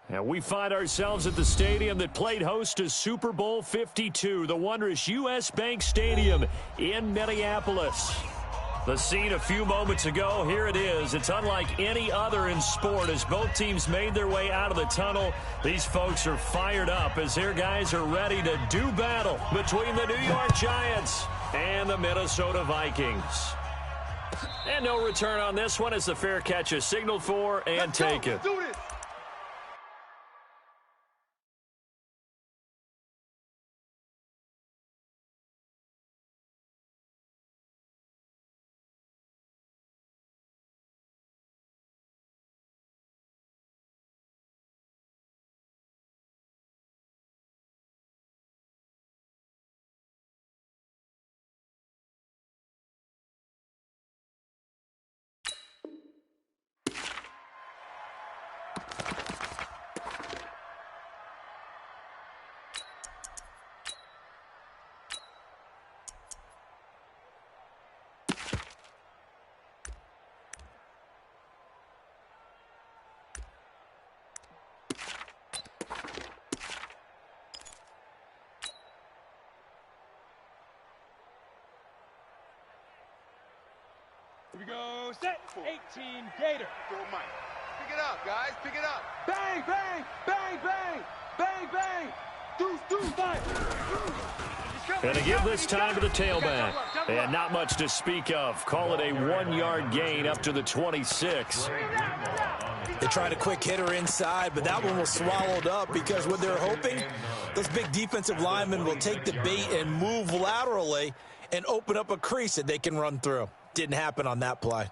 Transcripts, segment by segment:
And we find ourselves at the stadium that played host to Super Bowl 52, the wondrous U.S. Bank Stadium in Minneapolis. The scene a few moments ago, here it is. It's unlike any other in sport as both teams made their way out of the tunnel. These folks are fired up as their guys are ready to do battle between the New York Giants and the Minnesota Vikings. And no return on this one as the fair catch is signaled for and taken. Let's do this. Here we go, set, 18, Gator. Throw Mike. Pick it up, guys, pick it up. Bang, bang, bang, bang, bang, bang. Deuce, five. And to give this time to the tailback. And not much to speak of. Call it a 1-yard gain up to the 26. They tried a quick hitter inside, but that one was swallowed up because what they're hoping, those big defensive linemen will take the bait and move laterally and open up a crease that they can run through. Didn't happen on that play.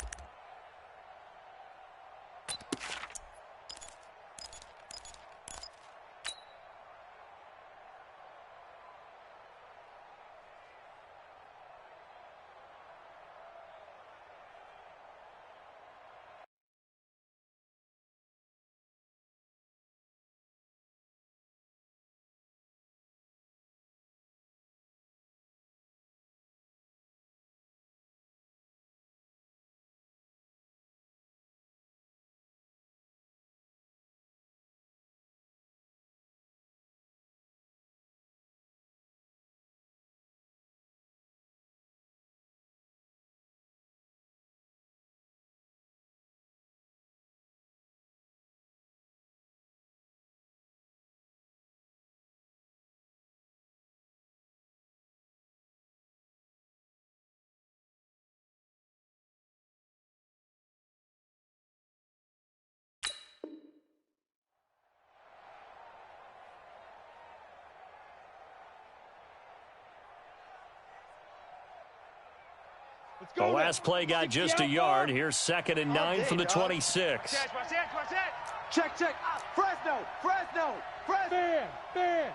The last play got just a yard. Here's 2nd and 9 from the 26. Check. Fresno. Bam.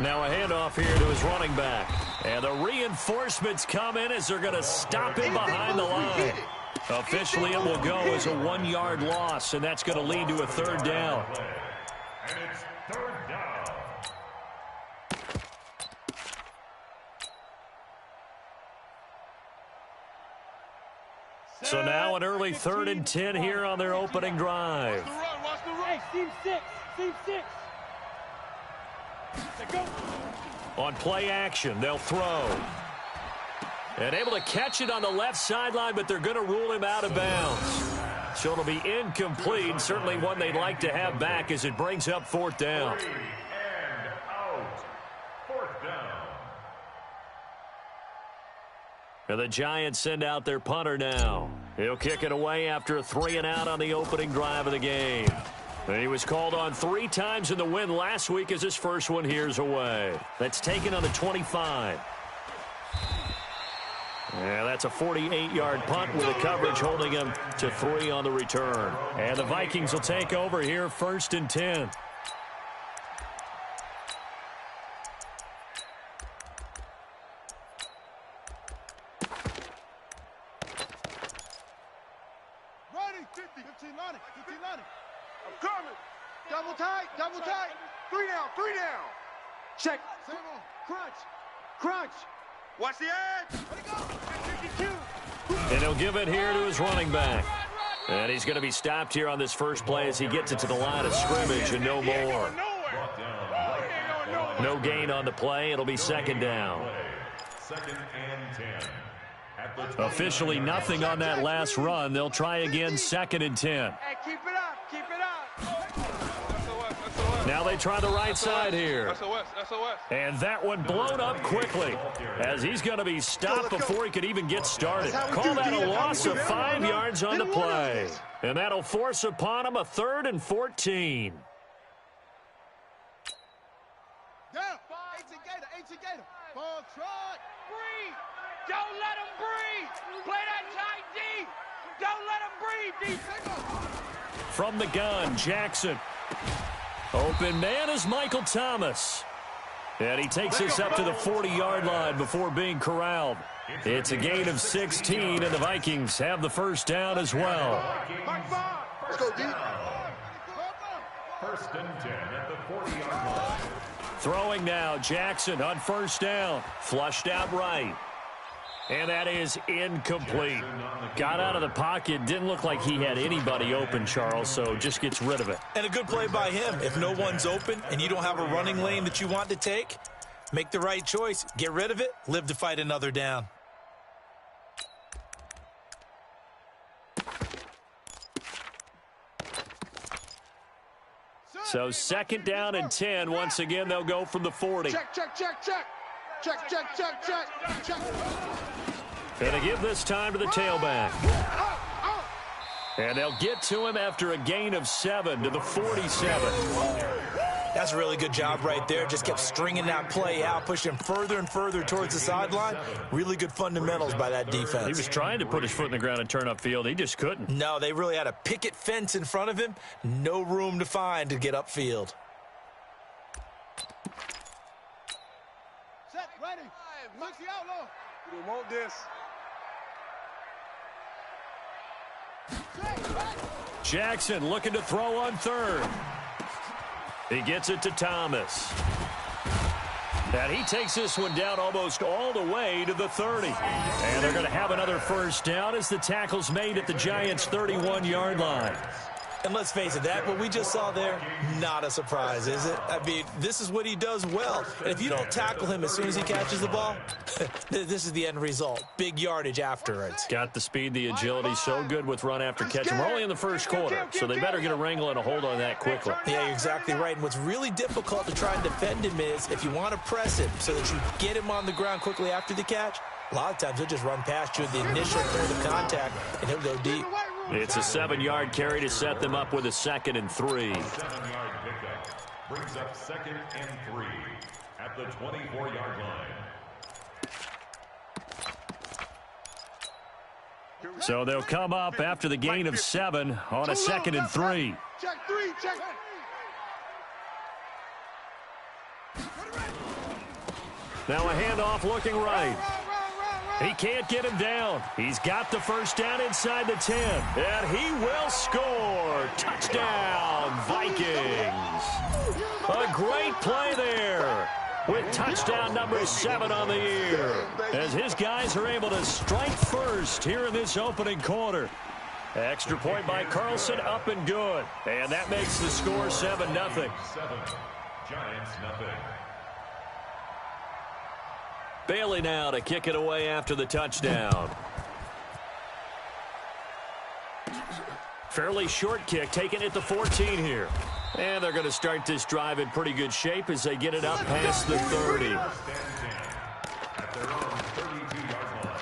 Now a handoff here to his running back. And the reinforcements come in as they're going to stop him behind the line. Officially, it will go as a 1-yard loss, and that's going to lead to a 3rd down. And it's 3rd down. So now an early 3rd and 10 here on their opening drive. Watch the run. Hey, Team 6. On play action, they'll throw. And able to catch it on the left sideline, but they're going to rule him out of bounds. So it'll be incomplete. Certainly one they'd like to have back as it brings up 4th down. 3 and out. 4th down. And the Giants send out their punter now. He'll kick it away after a 3 and out on the opening drive of the game. And he was called on 3 times in the win last week as his first one here's away. That's taken on the 25. Yeah, that's a 48-yard punt with the coverage holding him to 3 on the return. And the Vikings will take over here 1st and 10. Ready, 15 line. I'm coming. Double tight. 3 down. Check. Crunch. Watch the edge. Let it go. 52. And he'll give it here to his running back. And he's going to be stopped here on this first play as he gets it to the line of scrimmage and no more. No gain on the play. It'll be second down. Second and 10. Officially nothing on that last run. They'll try again, second and 10. Hey, keep it up. Keep it up. Now they try the right side here. SOS. And that one blown up quickly as he's going to be stopped before he could even get started. Call that a loss of 5 yards on the play. And that'll force upon him a 3rd and 14. Down. 18 Gator. Ball trot. Breathe. Don't let him breathe. Play that tight D. Don't let him breathe, D. From the gun, Jackson. Open man is Michael Thomas. And he takes this up to the 40-yard line before being corralled. It's a gain of 16, and the Vikings have the first down as well. Let's go, D. First and 10 at the 40-yard line. Throwing now, Jackson on first down. Flushed out right. And that is incomplete. Got out of the pocket. Didn't look like he had anybody open, Charles, so just gets rid of it. And a good play by him. If no one's open and you don't have a running lane that you want to take, make the right choice. Get rid of it. Live to fight another down. So second down and 10. Once again, they'll go from the 40. Check. Gonna give this time to the tailback. And they'll get to him after a gain of 7 to the 47. That's a really good job right there. Just kept stringing that play out, pushing him further and further towards the sideline. Really good fundamentals by that defense. He was trying to put his foot in the ground and turn upfield. He just couldn't. No, they really had a picket fence in front of him. No room to find to get upfield. Set, ready. Look the outlaw. We want this. Jackson looking to throw on third. He gets it to Thomas. And he takes this one down almost all the way to the 30. And they're going to have another first down as the tackle's made at the Giants' 31-yard line. And let's face it, that what we just saw there, not a surprise, is it? I mean, this is what he does well. And if you don't tackle him as soon as he catches the ball, this is the end result. Big yardage afterwards. Got the speed, the agility, so good with run after catch. And we're only in the first quarter, so they better get a wrangle and a hold on that quickly. Yeah, you're exactly right. And what's really difficult to try and defend him is if you want to press him so that you get him on the ground quickly after the catch, a lot of times he'll just run past you at the initial point of contact, and he'll go deep. It's a 7-yard carry to set them up with a 2nd and 3. 7-yard pickup brings up 2nd and 3 at the 24-yard line. So they'll come up after the gain of 7 on a 2nd and 3. Check 3, check. Now a handoff looking right. He can't get him down. He's got the first down inside the 10. And he will score. Touchdown, Vikings. A great play there with touchdown number 7 on the year. As his guys are able to strike first here in this opening quarter. Extra point by Carlson, up and good. And that makes the score 7-0. 7, Giants nothing. Bailey now to kick it away after the touchdown. Fairly short kick, taken at the 14 here. And they're going to start this drive in pretty good shape as they get it up past the 30. At their own 32-yard line.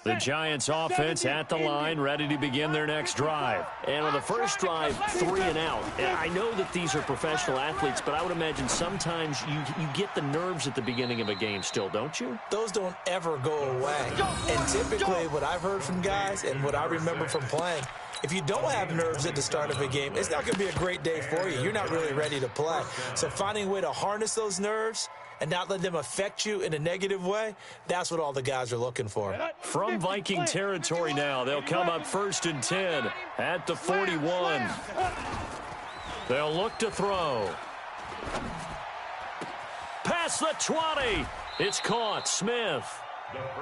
The Giants offense at the line, ready to begin their next drive. And on the first drive, 3 and out. And I know that these are professional athletes, but I would imagine sometimes you get the nerves at the beginning of a game still, don't you? Those don't ever go away. And typically what I've heard from guys and what I remember from playing, if you don't have nerves at the start of a game, it's not going to be a great day for you. You're not really ready to play. So finding a way to harness those nerves and not let them affect you in a negative way, that's what all the guys are looking for. From Viking territory now, they'll come up 1st and 10 at the 41. They'll look to throw. Past the 20. It's caught. Smith.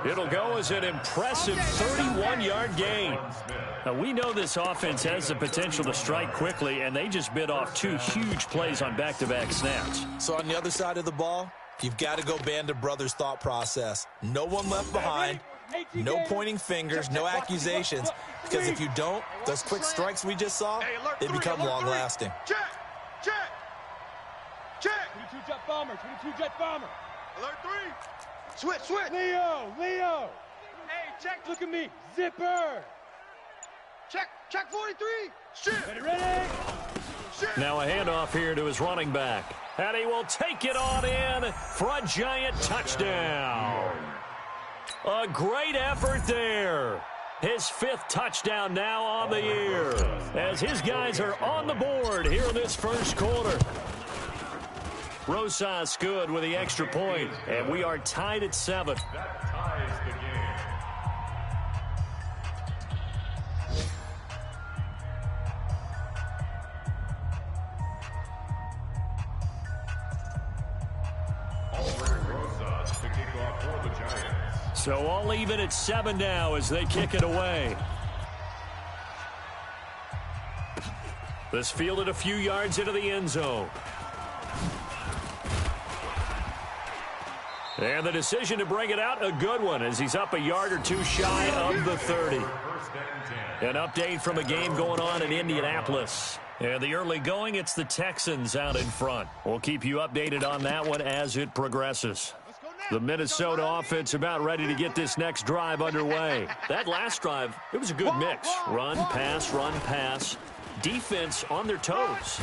It'll go as an impressive 31-yard gain. Now, we know this offense has the potential to strike quickly, and they just bit off 2 huge plays on back-to-back snaps. So on the other side of the ball, you've got to go Band of Brothers thought process. No one left behind, no pointing fingers, no accusations, because if you don't, those quick strikes we just saw, they become long-lasting. Check. 22 jet bomber, 22 jet bomber. Alert 3. Switch. Leo. Hey, check. Look at me. Zipper. Check 43. Shit. Ready. Shit. Now a handoff here to his running back. And he will take it on in for a giant touchdown. A great effort there. His 5th touchdown now on the year, as his guys are on the board here in this first quarter. Rosas good with the extra point, and we are tied at 7. That ties the game. Alfred Rosas to kick off for the Giants. So all even at 7 now as they kick it away. This fielded a few yards into the end zone. And the decision to bring it out, a good one, as he's up a yard or 2 shy of the 30. An update from a game going on in Indianapolis. And the early going, it's the Texans out in front. We'll keep you updated on that one as it progresses. The Minnesota offense about ready to get this next drive underway. That last drive, it was a good mix. Run, pass. Defense on their toes.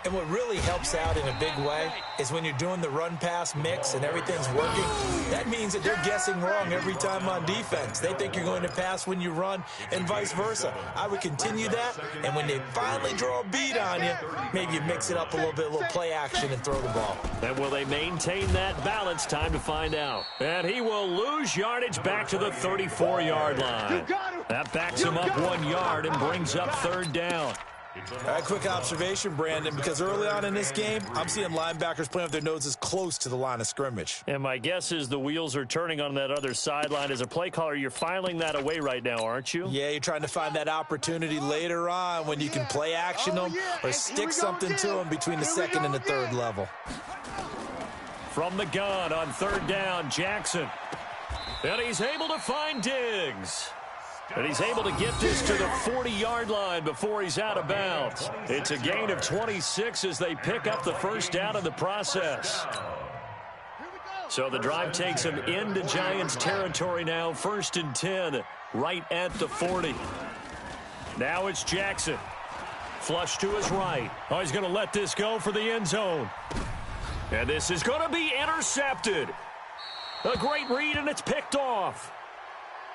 And what really helps out in a big way is when you're doing the run-pass mix and everything's working, that means that they're guessing wrong every time on defense. They think you're going to pass when you run and vice versa. I would continue that, and when they finally draw a beat on you, maybe you mix it up a little bit, a little play action and throw the ball. And will they maintain that balance? Time to find out. And he will lose yardage back to the 34-yard line. That backs him up 1 yard and brings up 3rd down. All right, quick observation, Brandon, because early on in this game, I'm seeing linebackers playing with their noses close to the line of scrimmage. And my guess is the wheels are turning on that other sideline. As a play caller, you're filing that away right now, aren't you? Yeah, you're trying to find that opportunity later on when you can play action them or stick something to them between the 2nd and the 3rd level. From the gun on 3rd down, Jackson. And he's able to find Diggs. And he's able to get this to the 40-yard line before he's out of bounds. It's a gain of 26 as they pick up the 1st down in the process. So the drive takes him into Giants territory now, 1st and 10, right at the 40. Now it's Jackson. Flush to his right. Oh, he's going to let this go for the end zone. And this is going to be intercepted. A great read, and it's picked off.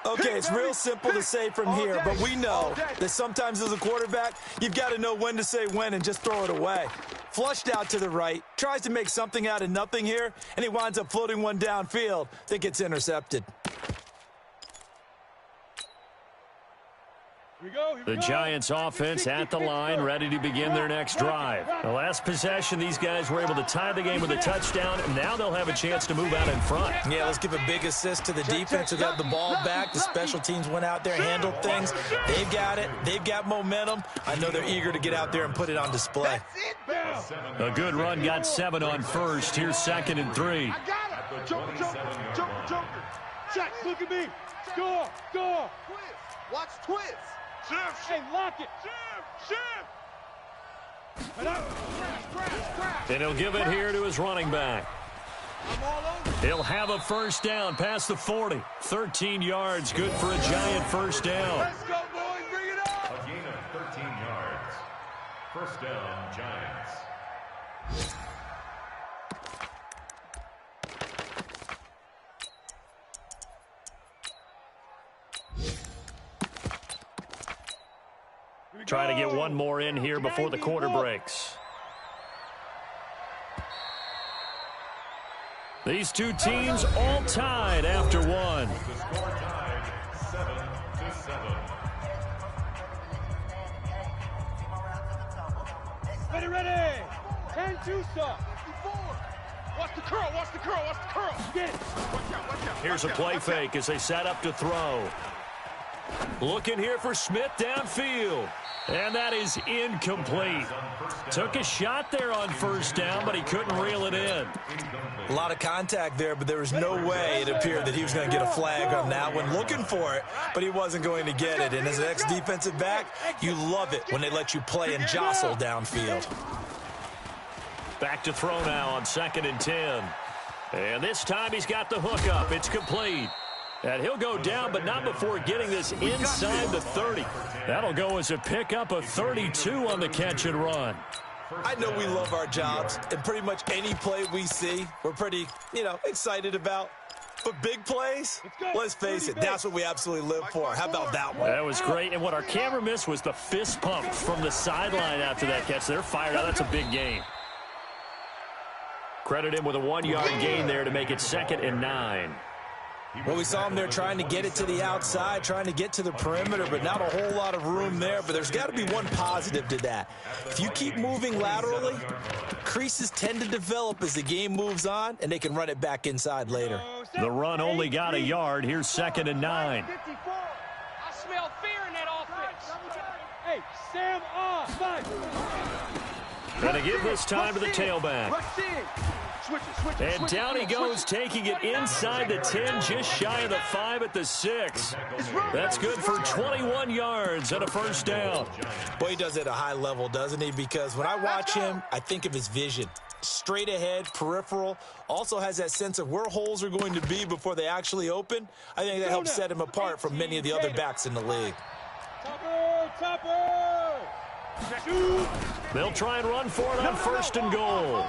Okay, it's real simple to say from here, but we know that sometimes as a quarterback, you've got to know when to say when and just throw it away. Flushed out to the right, tries to make something out of nothing here, and he winds up floating one downfield that gets intercepted. The Giants offense at the line, ready to begin their next drive. The last possession, these guys were able to tie the game with a touchdown, and now they'll have a chance to move out in front. Yeah, let's give a big assist to the defense who got the ball back. The special teams went out there, handled things. They've got it. They've got momentum. I know they're eager to get out there and put it on display. A good run, got 7 on 1st. Here's 2nd and 3. I got it. Joker. Check, look at me. Score. Twist. Watch twist. Shift. Hey, lock it. Shift. Crash. And he'll give it here to his running back. I'm all over. He'll have a 1st down past the 40. 13 yards, good for a Giant 1st down. Let's go, boys. Bring it up. A gain of 13 yards. 1st down, Giants. Try to get one more in here before the quarter breaks. These two teams all tied after one. The score tied 7-7. Ready. 10-2 stop. Watch the curl, watch the curl, watch the curl. Get it. Watch out. Here's a play fake as they set up to throw. Looking here for Smith downfield. And that is incomplete. Took a shot there on first down, but he couldn't reel it in. A lot of contact there, but there was no way it appeared that he was going to get a flag on that one. Looking for it, but he wasn't going to get it. And as an ex-defensive back, you love it when they let you play and jostle downfield. Back to throw now on 2nd and 10. And this time he's got the hook up. It's complete. And he'll go down, but not before getting this inside the 30. That'll go as a pickup of 32 on the catch and run. I know we love our jobs, and pretty much any play we see, we're pretty, excited about. But big plays, let's face it, that's what we absolutely live for. How about that one? That was great, and what our camera missed was the fist pump from the sideline after that catch. They're fired out. That's a big gain. Credit him with a 1-yard gain there to make it 2nd and 9. Well, we saw him there trying to get it to the outside, trying to get to the perimeter, but not a whole lot of room there. But there's got to be one positive to that. If you keep moving laterally, creases tend to develop as the game moves on, and they can run it back inside later. The run only got a yard. Here's 2nd and 9. I smell fear in that offense. Hey, Sam off. Gonna give this time to the tailback. Rush in. Switch it. And down he goes, taking it inside the 10, just shy of the 5 at the 6. That's good for 21 yards and a first down. Boy, he does it at a high level, doesn't he? Because when I watch him, I think of his vision. Straight ahead, peripheral, also has that sense of where holes are going to be before they actually open. I think that helps set him apart from many of the other backs in the league. Topper! They'll try and run for it on 1st and goal.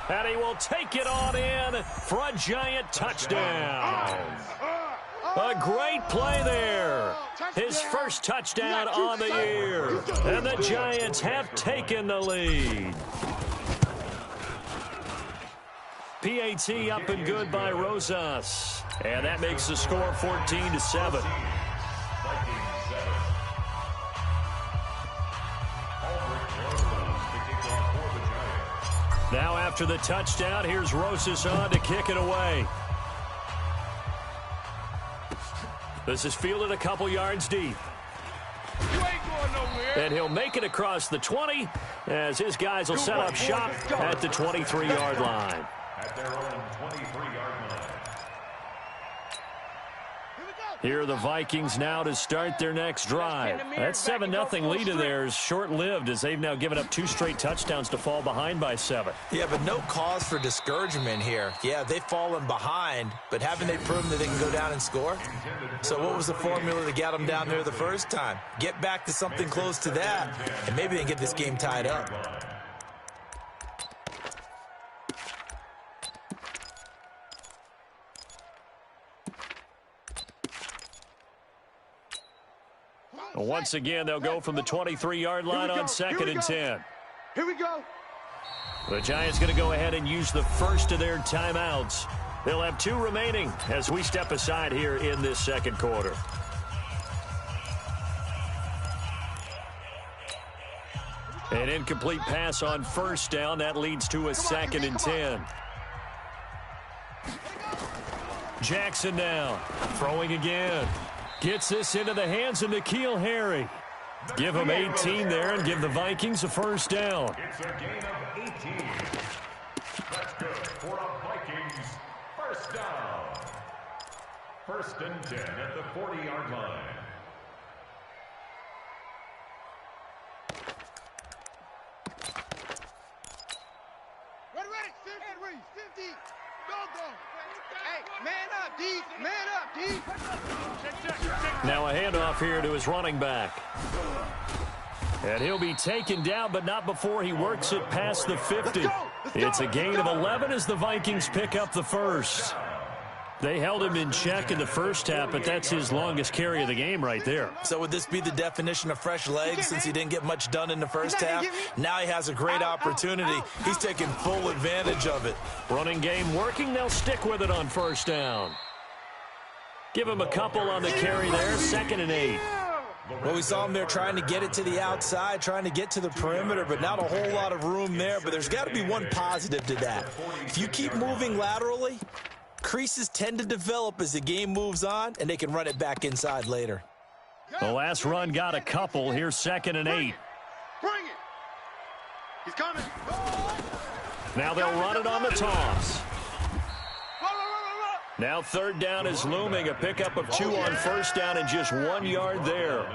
And he will take it on in for a giant touchdown. A great play there. His first touchdown on the year. And the Giants have taken the lead. PAT up and good by Rosas. And that makes the score 14-7. Now after the touchdown, here's Rosas on to kick it away. This is fielded a couple yards deep. You ain't going nowhere. And he'll make it across the 20 as his guys will set up shop at the 23-yard line. At their own 23-yard line. Here are the Vikings now to start their next drive. That 7-0 lead of theirs short-lived as they've now given up 2 straight touchdowns to fall behind by 7. Yeah, but no cause for discouragement here. Yeah, they've fallen behind, but haven't they proven that they can go down and score? So what was the formula that got them down there the first time? Get back to something close to that, and maybe they can get this game tied up. Once again, they'll go from the 23-yard line on 2nd and 10. Here we go. The Giants going to go ahead and use the first of their timeouts. They'll have 2 remaining as we step aside here in this second quarter. An incomplete pass on first down. That leads to a 2nd and 10. Jackson now throwing again. Gets this into the hands of N'Keal Harry. Give him 18 there and give the Vikings a first down. It's a gain of 18. That's good for a Vikings first down. 1st and 10 at the 40-yard line. Ready. 50. Go. Hey, man up, D. Man up, D. Now a handoff here to his running back. And he'll be taken down, but not before he works it past the 50. It's a gain of 11 as the Vikings pick up the first. They held him in check in the first half, but that's his longest carry of the game right there. So would this be the definition of fresh legs since he didn't get much done in the first half? Now he has a great opportunity. He's taking full advantage of it. Running game working. They'll stick with it on first down. Give him a couple on the carry there. 2nd and 8. Well, we saw him there trying to get it to the outside, trying to get to the perimeter, but not a whole lot of room there. But there's got to be one positive to that. If you keep moving laterally, creases tend to develop as the game moves on, and they can run it back inside later. The last run got a couple. Here's 2nd and 8. Bring it. He's coming. Now they'll run it on the toss. Now 3rd down is looming. A pickup of 2 on first down and just 1 yard there.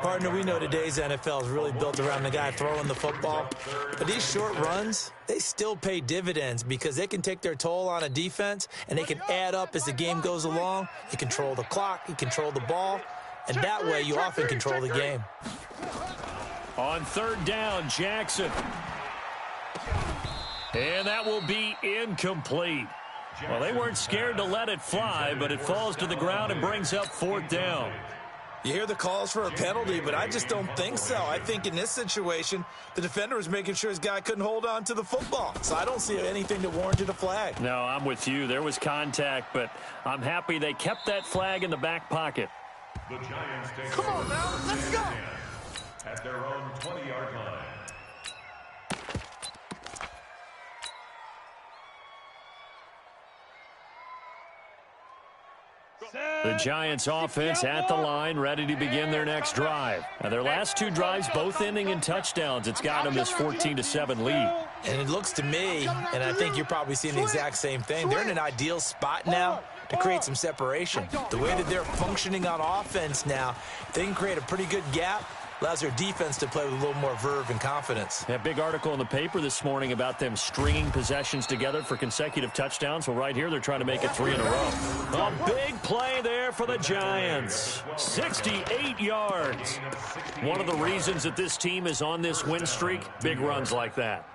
Partner, we know today's NFL is really built around the guy throwing the football. But these short runs, they still pay dividends because they can take their toll on a defense and they can add up as the game goes along. You control the clock, you control the ball, and that way you often control the game. On 3rd down, Jackson. And that will be incomplete. Well, they weren't scared to let it fly, but it falls to the ground and brings up 4th down. You hear the calls for a penalty, but I just don't think so. I think in this situation, the defender was making sure his guy couldn't hold on to the football. So I don't see anything that warranted a flag. No, I'm with you. There was contact, but I'm happy they kept that flag in the back pocket. The Giants take Come on now, let's go. at their own 20-yard line. The Giants offense at the line, ready to begin their next drive. Now, their last 2 drives, both ending in touchdowns. It's got them this 14-7 lead. And it looks to me, and I think you're probably seeing the exact same thing, they're in an ideal spot now to create some separation. The way that they're functioning on offense now, they can create a pretty good gap. Allows their defense to play with a little more verve and confidence. A big article in the paper this morning about them stringing possessions together for consecutive touchdowns. Well, right here, they're trying to make it 3 in a row. A big play there for the Giants. 68 yards. One of the reasons that this team is on this win streak, big runs like that.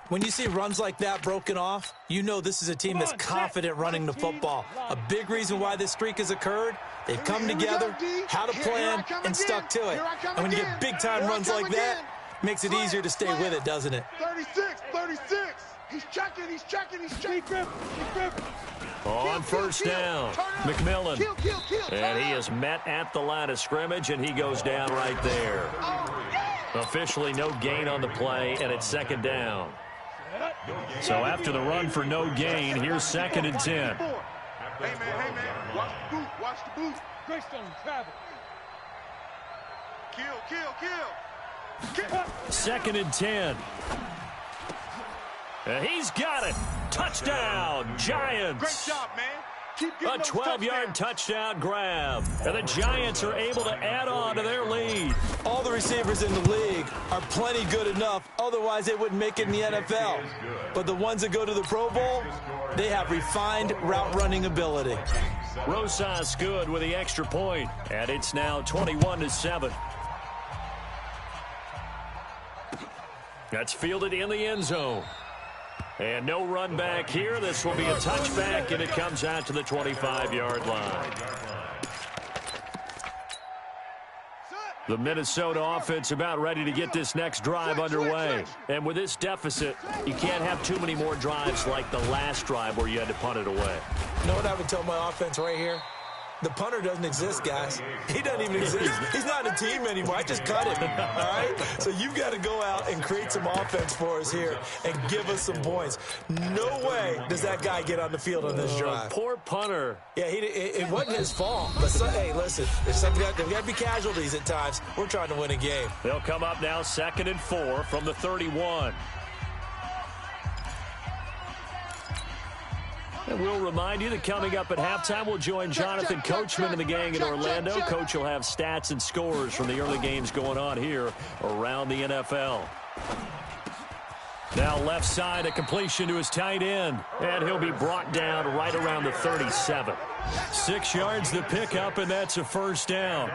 When you see runs like that broken off, you know this is a team that's confident running the football. A big reason why this streak has occurred, they've come together, had a plan, and stuck to it. And when you get big-time runs like that, it makes it easier to stay with it, doesn't it? 36. He's checking. On first down, McMillan. And he is met at the line of scrimmage, and he goes down right there. Officially no gain on the play, and it's 2nd down. So after the run for no gain, here's 2nd and 10. Hey, man. Watch the boot. Greystone, travel. Kill. 2nd and 10. And he's got it. Touchdown, Giants. Great job, man. A 12-yard touchdown grab. And the Giants are able to add on to their lead. All the receivers in the league are plenty good enough. Otherwise, they wouldn't make it in the NFL. But the ones that go to the Pro Bowl, they have refined route running ability. Rosas good with the extra point. And it's now 21-7. That's fielded in the end zone. And no run back here. This will be a touchback, and it comes out to the 25-yard line. The Minnesota offense about ready to get this next drive underway. And with this deficit, you can't have too many more drives like the last drive where you had to punt it away. You know what I would tell my offense right here? The punter doesn't exist, guys. He doesn't even exist. He's not a team anymore. I just cut him, all right? So you've got to go out and create some offense for us here and give us some points. No way does that guy get on the field on this drive. Poor punter. Yeah, it wasn't his fault. But, hey, listen, there's got to be casualties at times. We're trying to win a game. They'll come up now 2nd and 4 from the 31. And we'll remind you that coming up at halftime, we'll join Jonathan Coachman and the gang in Orlando. Coach will have stats and scores from the early games going on here around the NFL. Now left side, a completion to his tight end. And he'll be brought down right around the 37. 6 yards the pickup, and that's a first down.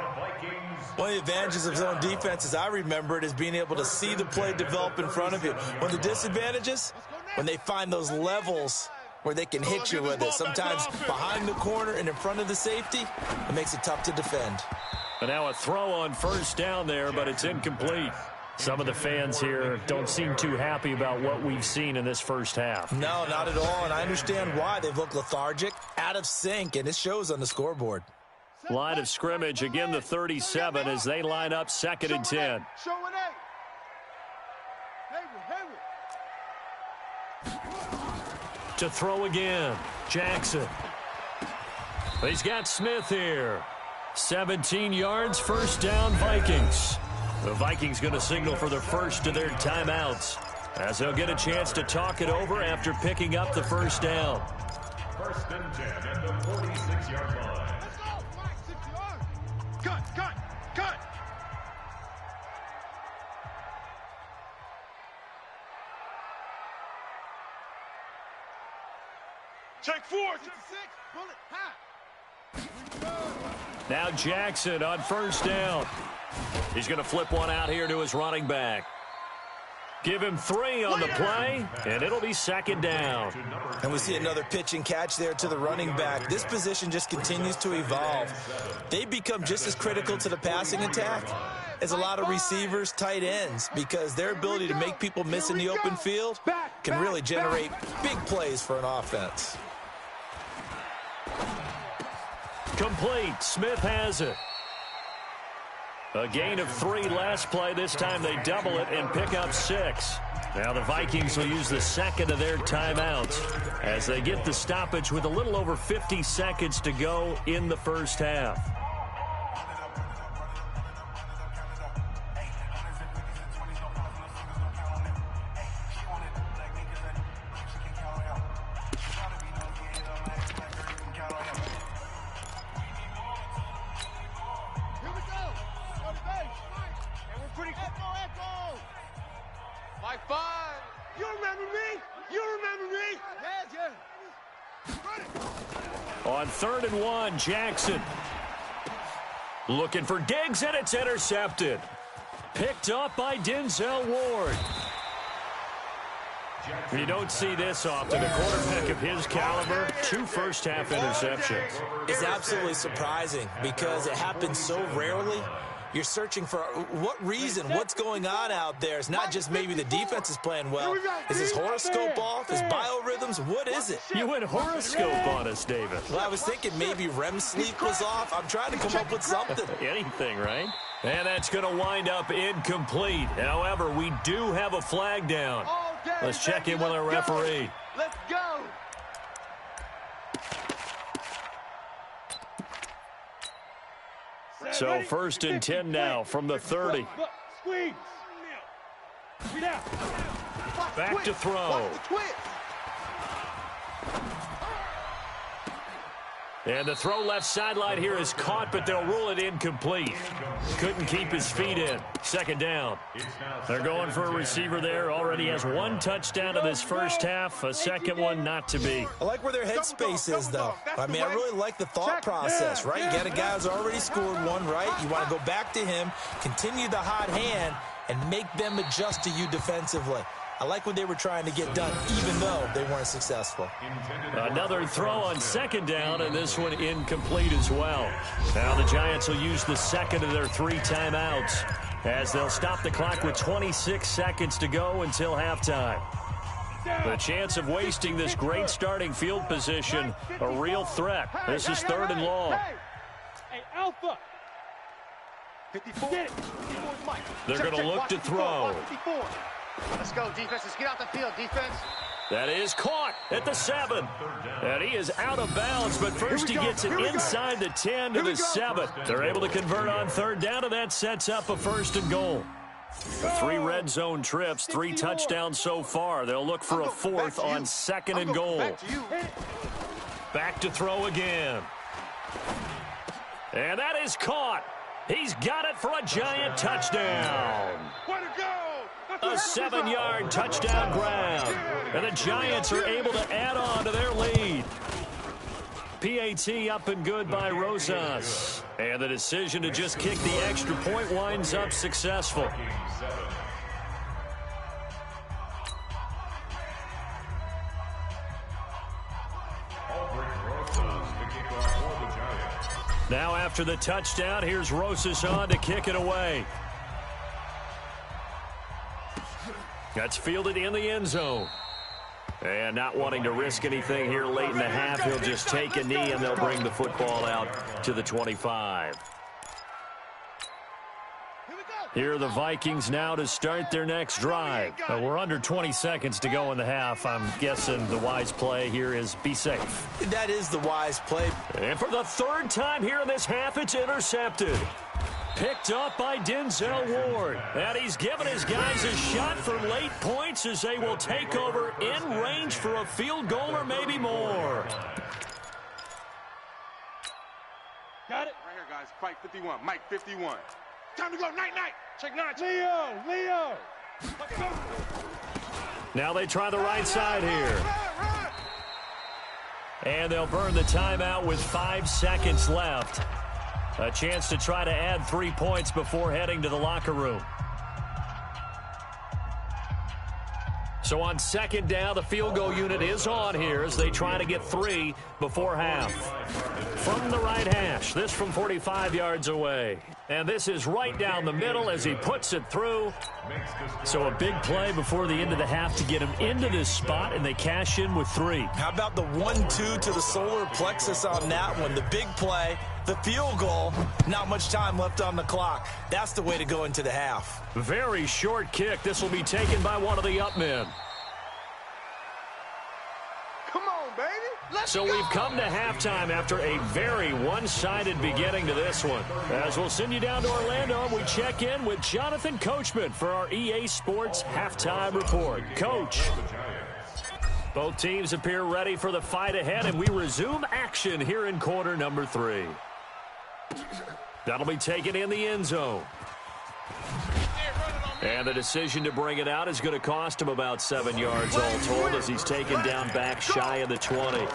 One of the advantages of zone defense, as I remember it, is being able to see the play develop in front of you. One of the disadvantages, when they find those levels where they can hit you with it. Sometimes behind the corner and in front of the safety, it makes it tough to defend. And now a throw on first down there, but it's incomplete. Some of the fans here don't seem too happy about what we've seen in this first half. No, not at all, and I understand why. They've looked lethargic, out of sync, and it shows on the scoreboard. Line of scrimmage, again the 37 as they line up 2nd and 10. To throw again, Jackson. He's got Smith here. 17 yards, first down, Vikings. The Vikings going to signal for the first of their timeouts as they'll get a chance to talk it over after picking up the first down. 1st and 10 at the 46-yard line. Let's go. 6 yards. Cut. Take 4. 6. Bullet. High. Now Jackson on first down. He's going to flip one out here to his running back. Give him 3 on the play, and it'll be 2nd down. And we see another pitch and catch there to the running back. This position just continues to evolve. They become just as critical to the passing attack as a lot of receivers, tight ends, because their ability to make people miss in the open field can really generate big plays for an offense. Complete. Smith has it. A gain of 3 last play. This time they double it and pick up 6. Now the Vikings will use the 2nd of their timeouts as they get the stoppage with a little over 50 seconds to go in the first half. On 3rd and 1, Jackson. Looking for Diggs, and it's intercepted. Picked up by Denzel Ward. You don't see this often. A quarterback of his caliber, 2 first-half interceptions. It's absolutely surprising because it happens so rarely. You're searching for what reason, what's going on out there. It's not just maybe the defense is playing well. Is his horoscope off? His biorhythms? What is it? You went horoscope on us, David. Well, I was thinking maybe REM sleep was off. I'm trying to come up with something. Anything, right? And that's going to wind up incomplete. However, we do have a flag down. Let's check in with our referee. Let's go. So 1st and 10 now from the 30. Back to throw. And the throw left sideline here is caught, but they'll rule it incomplete. Couldn't keep his feet in. 2nd down. They're going for a receiver there. Already has 1 touchdown in this first half. A 2nd one not to be. I like where their headspace is, though. I mean, I really like the thought process, right? You got a guy who's already scored 1, right? You want to go back to him, continue the hot hand, and make them adjust to you defensively. I like what they were trying to get done, even though they weren't successful. Another throw on 2nd down, and this one incomplete as well. Now the Giants will use the 2nd of their 3 timeouts as they'll stop the clock with 26 seconds to go until halftime. The chance of wasting this great starting field position, a real threat. This is 3rd and long. Hey, Alpha. 54. They're going to look to throw. Let's go, defense. Let's get out the field, defense. That is caught at the 7. And he is out of bounds, but first he gets it inside the 10 to the 7. They're able to convert on 3rd down, and that sets up a 1st and goal. 3 red zone trips, 3 touchdowns so far. They'll look for a 4th on 2nd and goal. Back to throw again. And that is caught. He's got it for a Giant touchdown. Way to go! A 7-yard touchdown grab. And the Giants are able to add on to their lead. PAT up and good by Rosas. And the decision to just kick the extra point winds up successful. Now after the touchdown, here's Rosas on to kick it away. That's fielded in the end zone. And not wanting to risk anything here late in the half, he'll just take a knee and they'll bring the football out to the 25. Here are the Vikings now to start their next drive. We're under 20 seconds to go in the half. I'm guessing the wise play here is be safe. That is the wise play. And for the third time here in this half, it's intercepted. Picked up by Denzel Ward. And he's given his guys a shot for late points as they will take over in range for a field goal or maybe more. Got it? Right here, guys. Fight 51. Mike, 51. Time to go. Night-night. Check 9. Leo. Now they try the right side here. And they'll burn the timeout with 5 seconds left. A chance to try to add 3 points before heading to the locker room. So on second down, the field goal unit is on here as they try to get 3 before half. From the right hash, this from 45 yards away. And this is right down the middle as he puts it through. So a big play before the end of the half to get him into this spot, and they cash in with 3. How about the 1-2 to the solar plexus on that one? The big play, the field goal, not much time left on the clock. That's the way to go into the half. Very short kick. This will be taken by one of the up men. Come on, baby. Let's So go. we've come to halftime after a very one-sided beginning to this one. As we'll send you down to Orlando, we check in with Jonathan Coachman for our EA Sports Halftime Report. Coach. Both teams appear ready for the fight ahead, and we resume action here in quarter number 3. That'll be taken in the end zone. And the decision to bring it out is going to cost him about 7 yards all told as he's taken down back shy of the 20.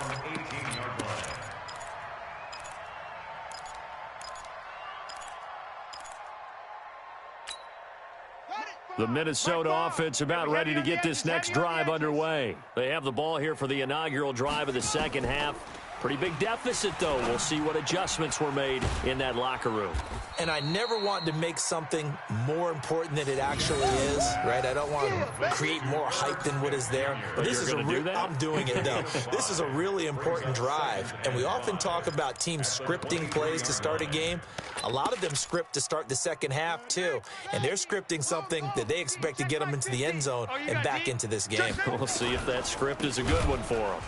The Minnesota offense about ready to get this next drive underway. They have the ball here for the inaugural drive of the second half. Pretty big deficit, though. We'll see what adjustments were made in that locker room. And I never want to make something more important than it actually is, right? I don't want to create more hype than what is there. But this is I'm doing it, though. This is a really important drive. And we often talk about teams scripting plays to start a game. A lot of them script to start the second half, too. And they're scripting something that they expect to get them into the end zone and back into this game. We'll see if that script is a good one for them.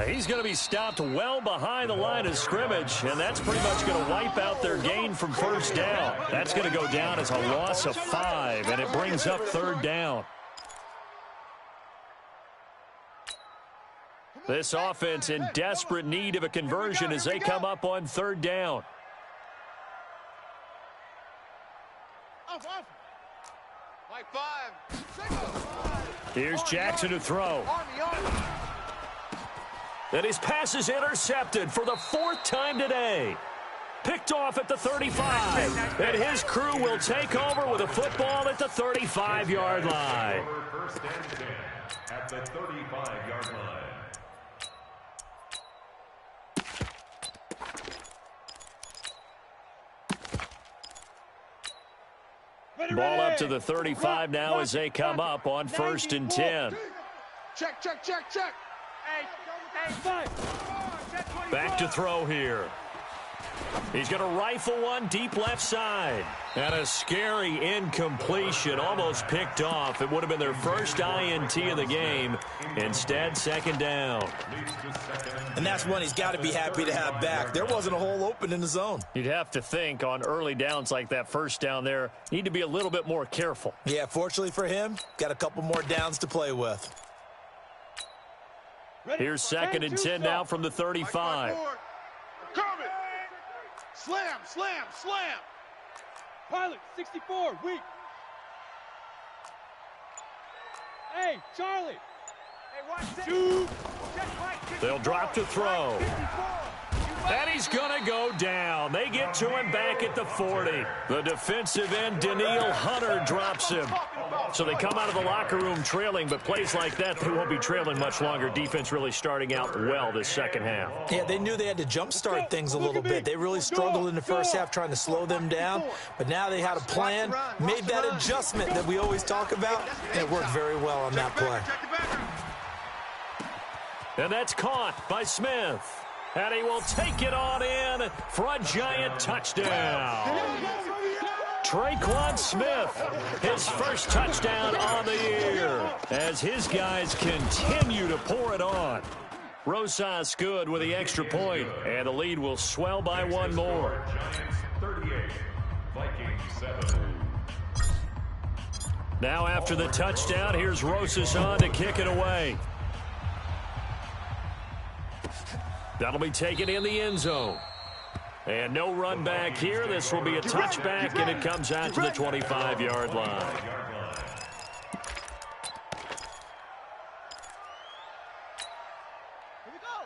He's going to be stopped well behind the line of scrimmage, and that's pretty much going to wipe out their gain from first down. That's going to go down as a loss of 5, and it brings up third down. This offense in desperate need of a conversion as they come up on third down. Here's Jackson to throw. And his pass is intercepted for the 4th time today. Picked off at the 35. And his crew will take over with a football at the 35-yard line. First and 10 at the 35-yard line. Ball up to the 35 now as they come up on 1st and 10. Check. Back to throw here. He's going to rifle one deep left side. And a scary incompletion, almost picked off. It would have been their first INT of the game. Instead, second down. And that's one he's got to be happy to have back. There wasn't a hole open in the zone. You'd have to think on early downs like that first down there, need to be a little bit more careful. Yeah, fortunately for him, got a couple more downs to play with. Here's 2nd and 10 now from the 35. Coming. Slam. Pilot, 64, weak. Hey, Charlie. Hey, watch this. Shoot. They'll drop to throw. And he's going to go down. They get to him back at the 40. The defensive end, Daniil Hunter, drops him. So they come out of the locker room trailing, but plays like that, they won't be trailing much longer. Defense really starting out well this second half. Yeah, they knew they had to jumpstart things a little bit. They really struggled in the first half trying to slow them down, but now they had a plan, made that adjustment that we always talk about, and it worked very well on that play. And that's caught by Smith. And he will take it on in for a giant touchdown. Traquan Smith, his first touchdown on the year, as his guys continue to pour it on. Rosas good with the extra point, and the lead will swell by one more. Giants 38, Vikings 7. Now after the touchdown, here's Rosas on to kick it away. That'll be taken in the end zone. And no run back here. This will be a touchback, and it comes out to the 25-yard line.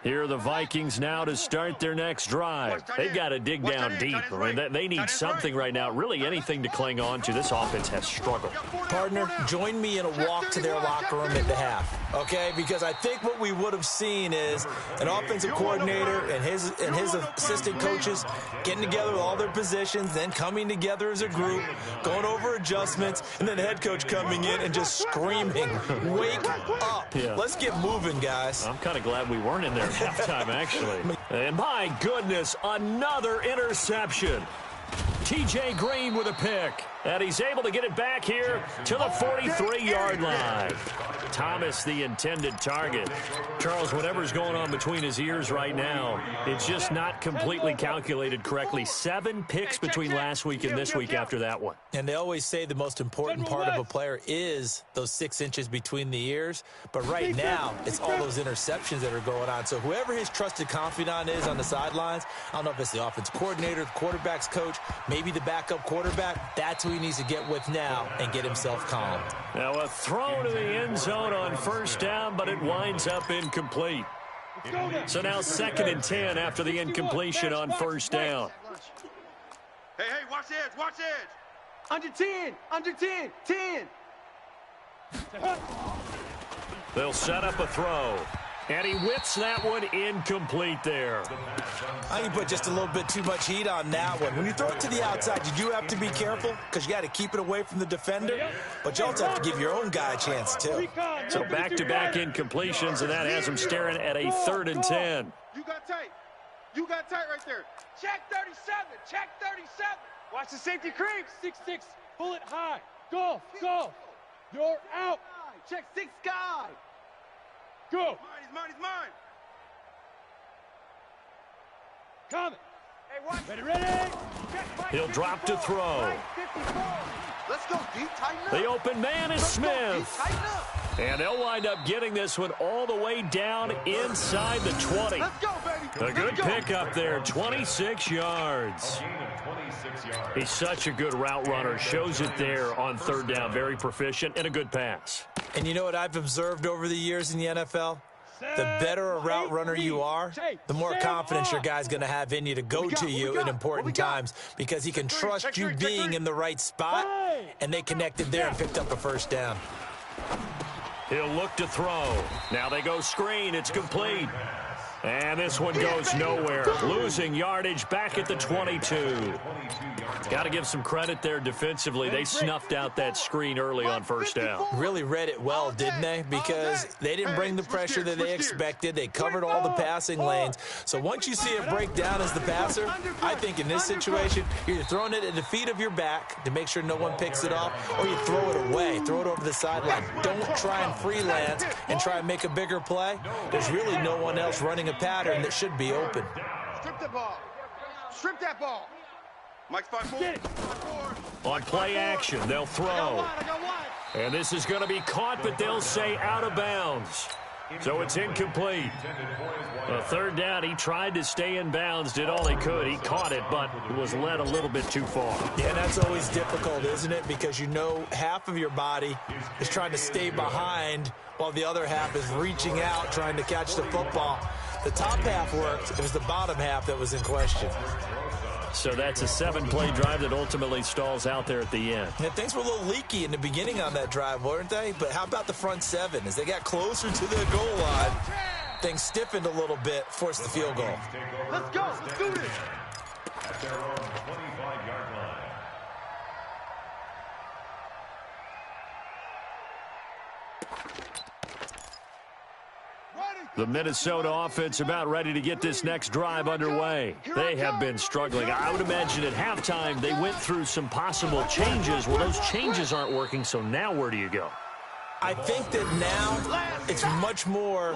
Here are the Vikings now to start their next drive. They've got to dig down deep. I mean, they need something right now, really anything to cling on to. This offense has struggled. Partner, join me in a walk to their locker room at the half, okay? Because I think what we would have seen is an offensive coordinator and his assistant coaches getting together with all their positions, then coming together as a group, going over adjustments, and then the head coach coming in and just screaming, wake up. Yeah. Let's get moving, guys. I'm kind of glad we weren't in there at halftime, actually. And my goodness, another interception. T.J. Green with a pick. And he's able to get it back here to the 43-yard line. Thomas, the intended target. Charles, whatever's going on between his ears right now, it's just not completely calculated correctly. 7 picks between last week and this week after that one. And they always say the most important part of a player is those 6 inches between the ears. But right now, it's all those interceptions that are going on. So whoever his trusted confidant is on the sidelines, I don't know if it's the offense coordinator, the quarterback's coach, maybe the backup quarterback, that's who he needs to get with now and get himself calmed. Now a throw to the end zone on first down, but it winds up incomplete. So now 2nd and 10 after the incompletion on first down. Hey, watch the edge, watch the edge. Under 10, 10. They'll set up a throw. And he whips that one incomplete there. I think you put just a little bit too much heat on that one. When you throw it to the outside, you do have to be careful because you got to keep it away from the defender. But you also have to give your own guy a chance, too. So back-to-back incompletions, and that has him staring at a 3rd and 10. You got tight. You got tight right there. Check 37. Check 37. Watch the safety creep. 6-6. Pull it high. Go. You're out. Check 6 guy. Go. He's mine. Coming. Hey, watch. Ready. He'll drop to throw. 54. Let's go, D. Tighten up. The open man is Smith. Tighten up. And they'll wind up getting this one all the way down inside the 20. Let's go, baby. A good pickup there, 26 yards. He's such a good route runner. Shows it there on 3rd down. Very proficient and a good pass. And you know what I've observed over the years in the NFL? The better a route runner you are, the more confidence your guy's going to have in you to go to you in important times because he can trust you being in the right spot, and they connected there and picked up a first down. He'll look to throw. Now they go screen. It's complete. And this one goes nowhere. Losing yardage back at the 22. Got to give some credit there defensively. They snuffed out that screen early on first down. Really read it well, didn't they? Because they didn't bring the pressure that they expected. They covered all the passing lanes. So once you see it break down as the passer, I think in this situation, you're either throwing it at the feet of your back to make sure no one picks it off, or you throw it away, throw it over the sideline. Don't try and freelance and try and make a bigger play. There's really no one else running a pattern that should be open. Strip the ball. Strip that ball. Mike's 5-4. On play action, they'll throw. And this is going to be caught, but they'll say out of bounds. So it's incomplete. A 3rd down, he tried to stay in bounds, did all he could. He caught it, but was led a little bit too far. Yeah, that's always difficult, isn't it? Because you know half of your body is trying to stay behind while the other half is reaching out, trying to catch the football. The top half worked. It was the bottom half that was in question. So that's a 7-play drive that ultimately stalls out there at the end. Yeah, things were a little leaky in the beginning on that drive, weren't they? But how about the front 7? As they got closer to the goal line, things stiffened a little bit, forced the field goal. Let's go. Let's do this. At their own 25-yard line. The Minnesota offense about ready to get this next drive underway. They have been struggling. I would imagine at halftime they went through some possible changes. Well, those changes aren't working, so now where do you go? I think that now it's much more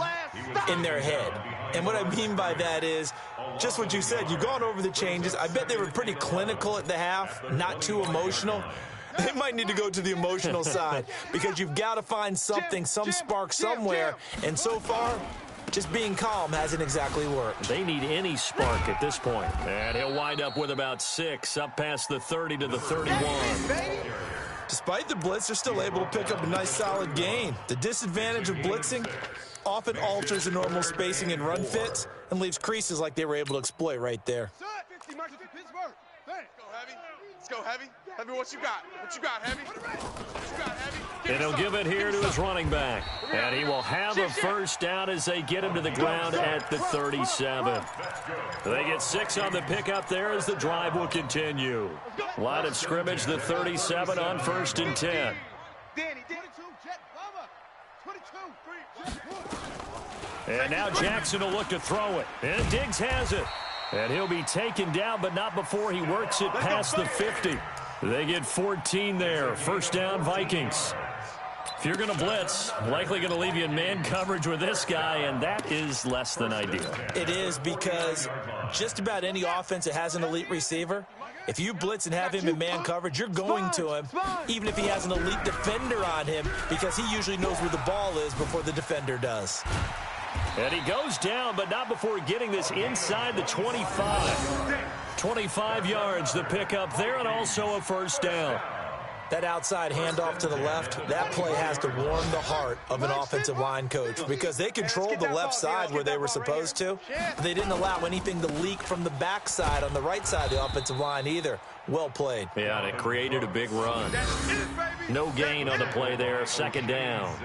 in their head. And what I mean by that is just what you said. You've gone over the changes. I bet they were pretty clinical at the half, not too emotional. They might need to go to the emotional side because you've got to find something, some spark somewhere. And so far, just being calm hasn't exactly worked. They need any spark at this point. And he'll wind up with about 6 up past the 30 to the 31. Despite the blitz, they're still able to pick up a nice solid gain. The disadvantage of blitzing often alters the normal spacing and run fits and leaves creases like they were able to exploit right there. Let's go, Heavy. Heavy, what you got? What you got, Heavy? What you got, Heavy? And he'll give it here to his running back. And he will have a first down as they get him to the ground at the 37. They get 6 on the pickup there as the drive will continue. Line of scrimmage, the 37 on 1st and 10. And now Jackson will look to throw it. And Diggs has it. And he'll be taken down, but not before he works it past the 50. They get 14 there. First down, Vikings. If you're going to blitz, likely going to leave you in man coverage with this guy, and that is less than ideal. It is because just about any offense that has an elite receiver, if you blitz and have him in man coverage, you're going to him, even if he has an elite defender on him, because he usually knows where the ball is before the defender does. And he goes down, but not before getting this inside the 25. 25 yards, the pickup there, and also a first down. That outside handoff to the left, that play has to warm the heart of an offensive line coach because they controlled the left side where they were supposed to, but they didn't allow anything to leak from the backside on the right side of the offensive line either. Well played. Yeah, and it created a big run. No gain on the play there, second down.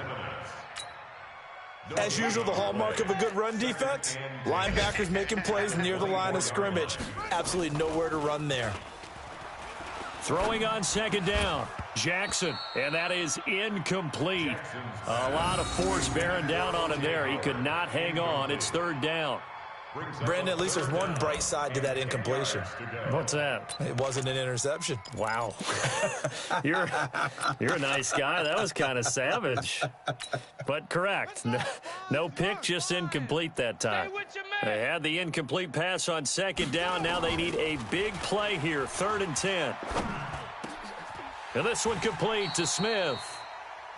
As usual, the hallmark of a good run defense, linebackers making plays near the line of scrimmage. Absolutely nowhere to run there. Throwing on second down, Jackson, and that is incomplete. A lot of force bearing down on him there. He could not hang on. It's third down. Brandon, at least there's one bright side to that incompletion. What's that? It wasn't an interception. Wow. You're a nice guy. That was kind of savage. But correct. No pick, just incomplete that time. They had the incomplete pass on second down. Now they need a big play here, 3rd and 10. And this one complete to Smith.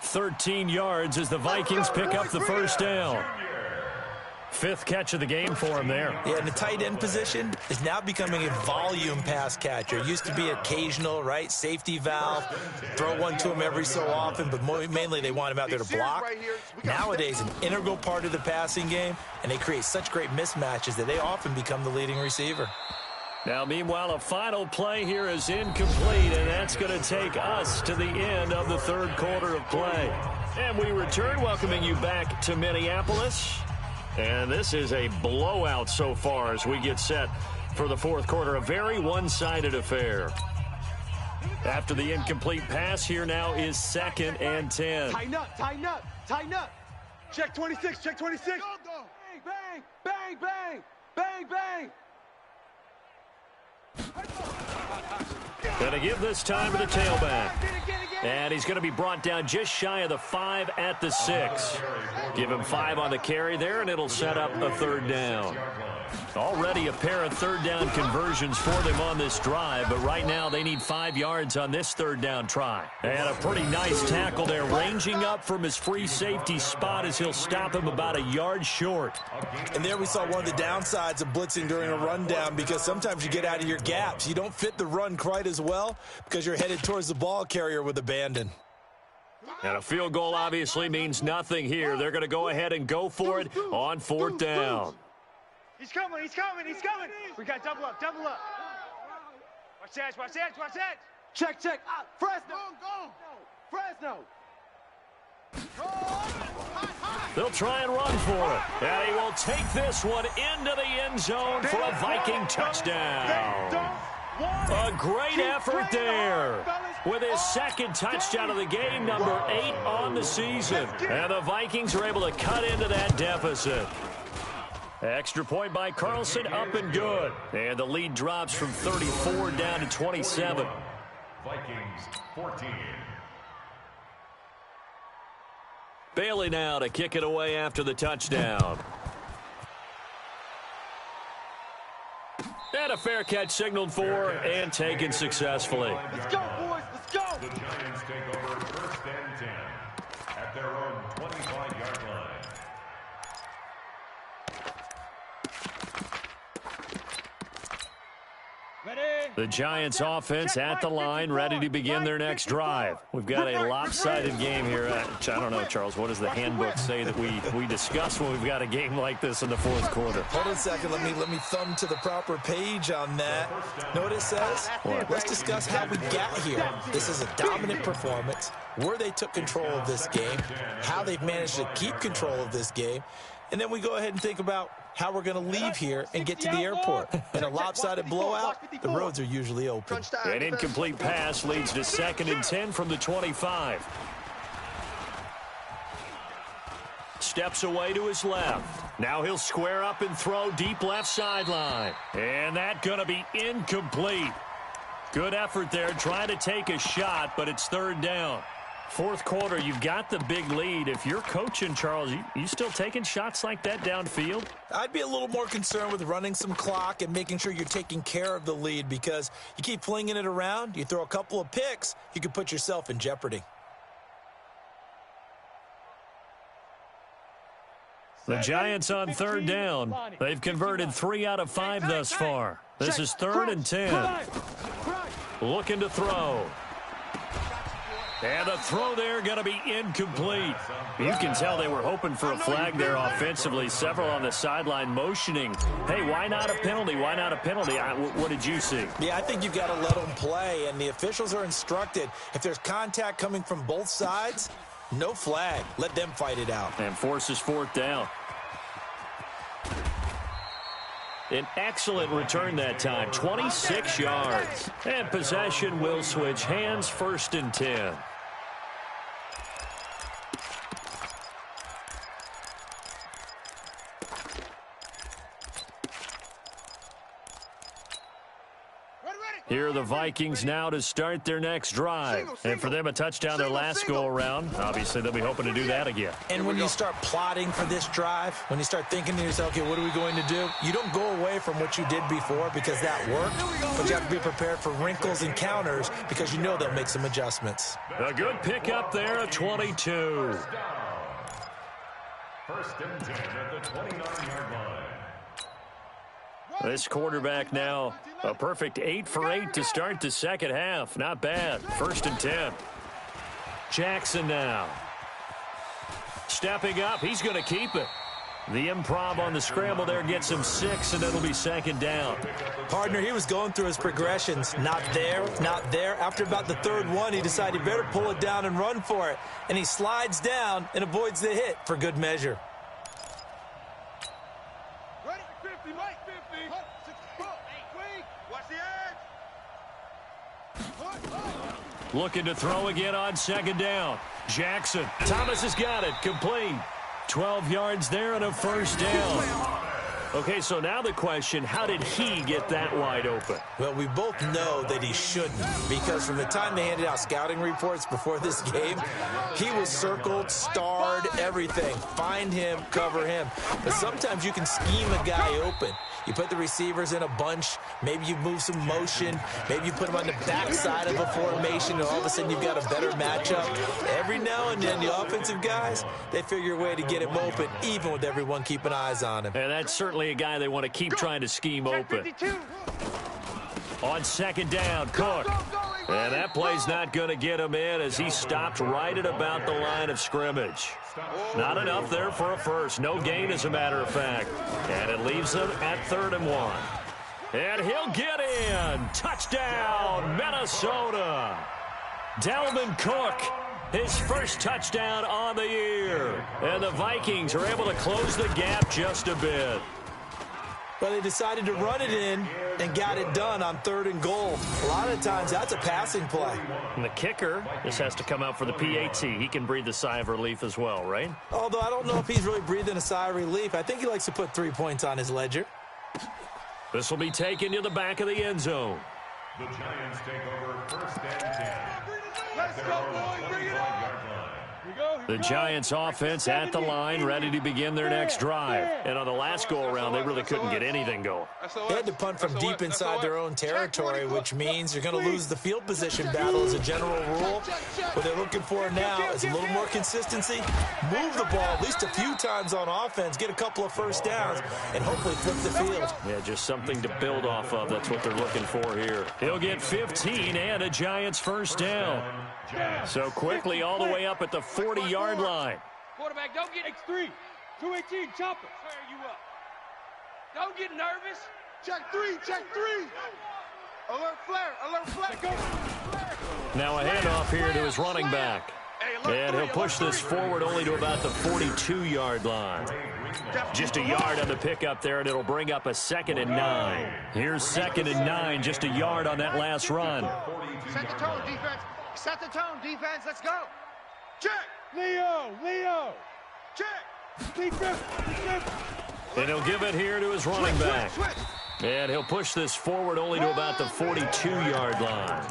13 yards as the Vikings pick up the first down. 5th catch of the game for him there. Yeah, and the tight end position is now becoming a volume pass catcher. It used to be occasional, right? Safety valve, throw one to him every so often, but mainly they want him out there to block. Nowadays, an integral part of the passing game, and they create such great mismatches that they often become the leading receiver. Now, meanwhile, a final play here is incomplete, and that's going to take us to the end of the 3rd quarter of play. And we return, welcoming you back to Minneapolis. And this is a blowout so far as we get set for the 4th quarter. A very one-sided affair. After the incomplete pass, here now is 2nd and 10. Tighten up, tighten up, tighten up. Check 26, check 26. Bang, bang, bang, bang, bang, bang. Going to give this time to the tailback. And he's going to be brought down just shy of the 5 at the 6. Give him 5 on the carry there, and it'll set up a 3rd down. Already a pair of 3rd down conversions for them on this drive, but right now they need 5 yards on this 3rd down try. And a pretty nice tackle there, ranging up from his free safety spot as he'll stop him about a yard short. And there we saw one of the downsides of blitzing during a rundown, because sometimes you get out of your gaps. You don't fit the run quite as well because you're headed towards the ball carrier with abandon. And a field goal obviously means nothing here. They're going to go ahead and go for it on 4th down. He's coming, he's coming, he's coming. We got double up, double up. Watch that, watch that, watch that. Check, check. Fresno. Go. Fresno. They'll try and run for it. And he will take this one into the end zone for a Viking touchdown. A great effort there with his second touchdown of the game, number 8 on the season. And the Vikings are able to cut into that deficit. Extra point by Carlson, up and good. And the lead drops from 34 down to 27. Vikings 14. Bailey now to kick it away after the touchdown. And a fair catch signaled for and taken successfully. Let's go, boys, let's go. The Giants take over 1st and 10 at their own 25-yard line. The Giants offense at the line, ready to begin their next drive. We've got a lopsided game here. I don't know, Charles, what does the handbook say that we discuss when we've got a game like this in the 4th quarter? Hold on a second. Let me thumb to the proper page on that. Know what it says? Let's discuss how we got here. This is a dominant performance, where they took control of this game, how they've managed to keep control of this game, and then we go ahead and think about how we're going to leave here and get to the airport. In a lopsided blowout, the roads are usually open. An incomplete pass leads to 2nd and 10 from the 25. Steps away to his left. Now he'll square up and throw deep left sideline. And that's going to be incomplete. Good effort there, trying to take a shot, but it's 3rd down. 4th quarter, you've got the big lead. If you're coaching, Charles, you still taking shots like that downfield? I'd be a little more concerned with running some clock and making sure you're taking care of the lead, because you keep flinging it around, you throw a couple of picks, you can put yourself in jeopardy. The Giants on 3rd down. They've converted 3 out of 5 thus far. This is 3rd and 10. Looking to throw. And the throw there going to be incomplete. You can tell they were hoping for a flag there offensively. Several on the sideline motioning. Hey, why not a penalty? Why not a penalty? What did you see? Yeah, I think you've got to let them play, and the officials are instructed. If there's contact coming from both sides, no flag. Let them fight it out. And forces 4th down. An excellent return that time, 26 yards. And possession will switch hands, 1st and 10. Here are the Vikings now to start their next drive. And for them, a touchdown their last go-around. Obviously, they'll be hoping to do that again. And when you start plotting for this drive, when you start thinking to yourself, okay, what are we going to do? You don't go away from what you did before because that worked, but you have to be prepared for wrinkles and counters because you know they'll make some adjustments. A good pickup there at 22. 1st and 10 at the 29-yard line. This quarterback now, a perfect 8 for 8 to start the 2nd half. Not bad. 1st and 10. Jackson now. Stepping up. He's going to keep it. The improv on the scramble there gets him 6, and it'll be 2nd down. Partner, he was going through his progressions. Not there, not there. After about the 3rd one, he decided he better pull it down and run for it. And he slides down and avoids the hit for good measure. Looking to throw again on 2nd down. Jackson. Thomas has got it. Complete. 12 yards there and a 1st down. Okay, so now the question, how did he get that wide open? Well, we both know that he shouldn't, because from the time they handed out scouting reports before this game, he was circled, starred, everything. Find him, cover him. But sometimes you can scheme a guy open. You put the receivers in a bunch. Maybe you move some motion. Maybe you put them on the backside of a formation, and all of a sudden you've got a better matchup. Every now and then, the offensive guys, they figure a way to get him open, even with everyone keeping eyes on him. And that's certainly a guy they want to keep trying to scheme open. On 2nd down, Cook. And that play's not going to get him in as he stopped right at about the line of scrimmage. Not enough there for a first. No gain, as a matter of fact. And it leaves them at 3rd and 1. And he'll get in. Touchdown, Minnesota. Dalvin Cook, his first touchdown on the year. And the Vikings are able to close the gap just a bit. Well, they decided to run it in and got it done on 3rd and goal. A lot of times, that's a passing play. And the kicker, this has to come out for the PAT. He can breathe a sigh of relief as well, right? Although I don't know if he's really breathing a sigh of relief. I think he likes to put 3 points on his ledger. This will be taken to the back of the end zone. The Giants take over 1st and 10. Let's go, boys. Bring it on. The Giants offense at the line, ready to begin their next drive. And on the last go-around, they really couldn't get anything going. They had to punt from deep inside their own territory, which means you're going to lose the field position battle as a general rule. What they're looking for now is a little more consistency, move the ball at least a few times on offense, get a couple of first downs, and hopefully flip the field. Yeah, just something to build off of. That's what they're looking for here. He'll get 15 and a Giants first down. So quickly all the way up at the 40-yard line. Quarterback, don't get X3. 218, chopper. Swear you up. Don't get nervous. Check 3, check 3. Alert flare, alert flare. Now a handoff here to his running back. And he'll push this forward only to about the 42-yard line. Just a yard on the pickup there, and it'll bring up a 2nd and 9. Here's 2nd and 9, just a yard on that last run. Set the tone, defense. Set the tone, defense. Let's go. Check. Leo. Check. Defense. And he'll give it here to his running back. And he'll push this forward only to about the 42-yard line.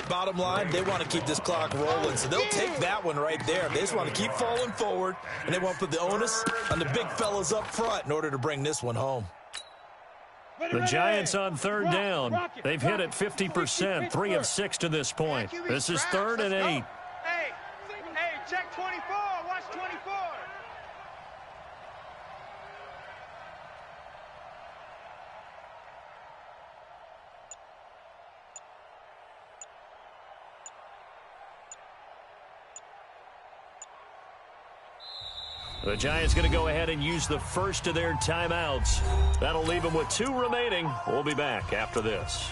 Bottom line, they want to keep this clock rolling, so they'll take that one right there. They just want to keep falling forward, and they want to put the onus on the big fellas up front in order to bring this one home. The Giants on 3rd down. They've hit it 50%, 3 of 6 to this point. This is 3rd and 8. Hey, check 24. Watch 24. The Giants going to go ahead and use the first of their timeouts. That'll leave them with 2 remaining. We'll be back after this.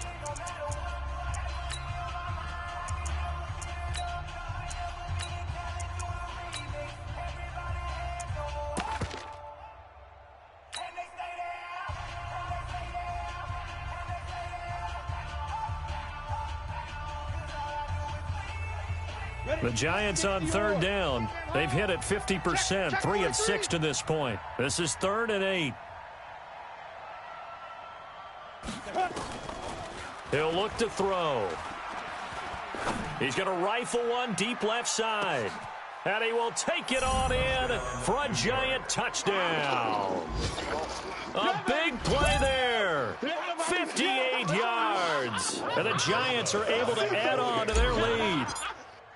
The Giants on 3rd down. They've hit it 50%, 3 of 6 to this point. This is 3rd and 8. He'll look to throw. He's going to rifle one deep left side. And he will take it on in for a Giant touchdown. A big play there. 58 yards. And the Giants are able to add on to their lead.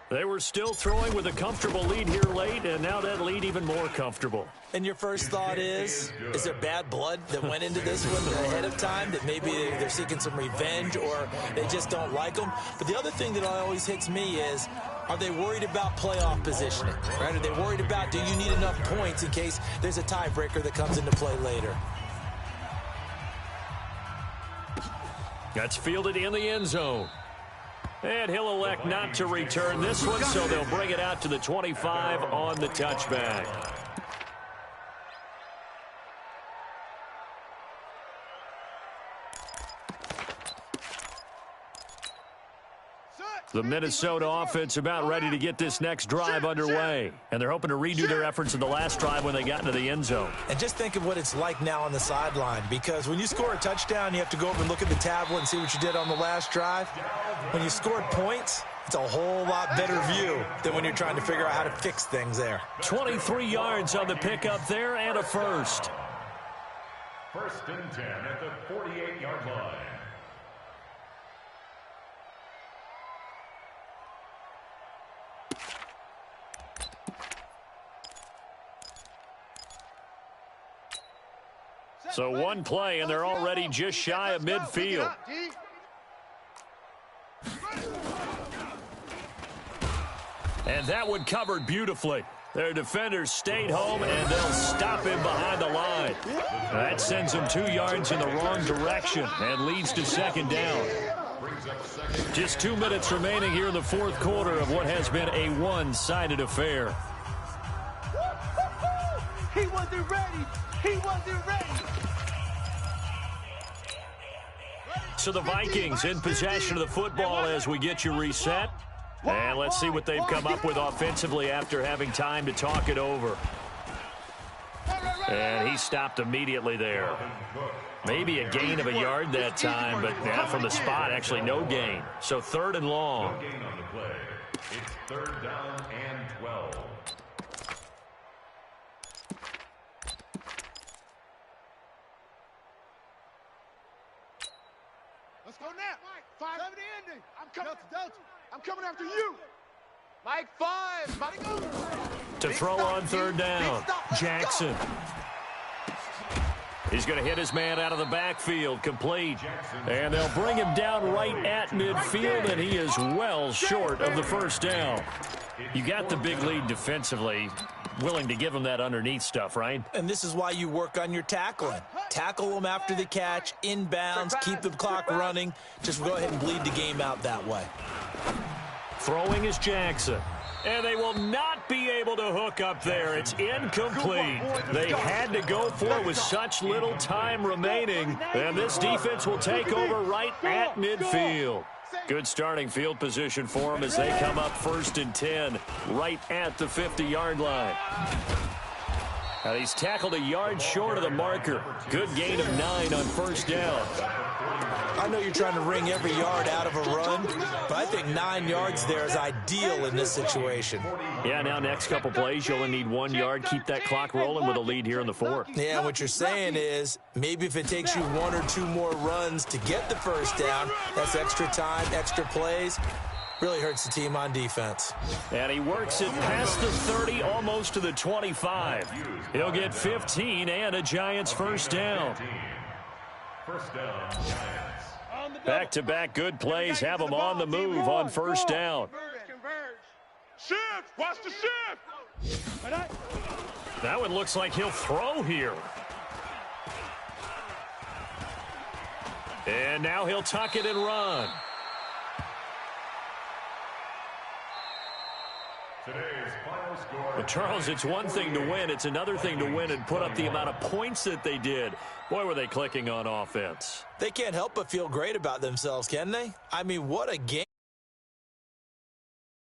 They were still throwing with a comfortable lead here late, and now that lead even more comfortable. And your first thought is there bad blood that went into this one ahead of time, that maybe they're seeking some revenge or they just don't like them? But the other thing that always hits me is, are they worried about playoff positioning? Right? Are they worried about, do you need enough points in case there's a tiebreaker that comes into play later? That's fielded in the end zone. And he'll elect not to return this one, so they'll bring it out to the 25 on the touchback. The Minnesota offense about ready to get this next drive underway. And they're hoping to redo their efforts in the last drive when they got into the end zone. And just think of what it's like now on the sideline, because when you score a touchdown, you have to go over and look at the tablet and see what you did on the last drive. When you scored points, it's a whole lot better view than when you're trying to figure out how to fix things there. 23 yards on the pickup there and a first. 1st and 10 at the 48-yard line. So one play, and they're already just shy of midfield. And that one covered beautifully. Their defenders stayed home, and they'll stop him behind the line. That sends him 2 yards in the wrong direction and leads to second down. Just 2 minutes remaining here in the fourth quarter of what has been a one-sided affair. He wasn't ready. He wasn't ready. So the Vikings in possession of the football as we get you reset. And let's see what they've come up with offensively after having time to talk it over. And he stopped immediately there. Maybe a gain of a yard that time, but now from the spot, actually no gain. So 3rd and long. No gain on the play. It's 3rd down and 12. Let's go now. 5 of the ending. I'm coming after you. Mike 5. To throw on 3rd down, Jackson. He's going to hit his man out of the backfield, complete. And they'll bring him down right at midfield, and he is well short of the 1st down. You got the big lead defensively. Willing to give him that underneath stuff, right? And this is why you work on your tackling. Tackle them after the catch, inbounds, keep the clock running. Just go ahead and bleed the game out that way. Throwing is Jackson. And they will not be able to hook up there. It's incomplete. They had to go for it with such little time remaining. And this defense will take over right at midfield. Good starting field position for them as they come up 1st and 10 right at the 50-yard line. And he's tackled a yard short of the marker. Good gain of 9 on 1st down. I know you're trying to wring every yard out of a run, but I think 9 yards there is ideal in this situation. Yeah, now next couple plays, you only need 1 yard. Keep that clock rolling with a lead here in the 4th. Yeah, what you're saying is maybe if it takes you 1 or 2 more runs to get the 1st down, that's extra time, extra plays. Really hurts the team on defense. And he works it past the 30, almost to the 25. He'll get 15 and a Giants 1st down. 1st down, Giants. Back-to-back good plays have them on the move on 1st down. Shift. Watch the shift. That one looks like he'll throw here. And now he'll tuck it and run. Today's final score. But Charles, it's one thing to win. It's another thing to win and put up the amount of points that they did. Boy, were they clicking on offense. They can't help but feel great about themselves, can they? I mean, what a game.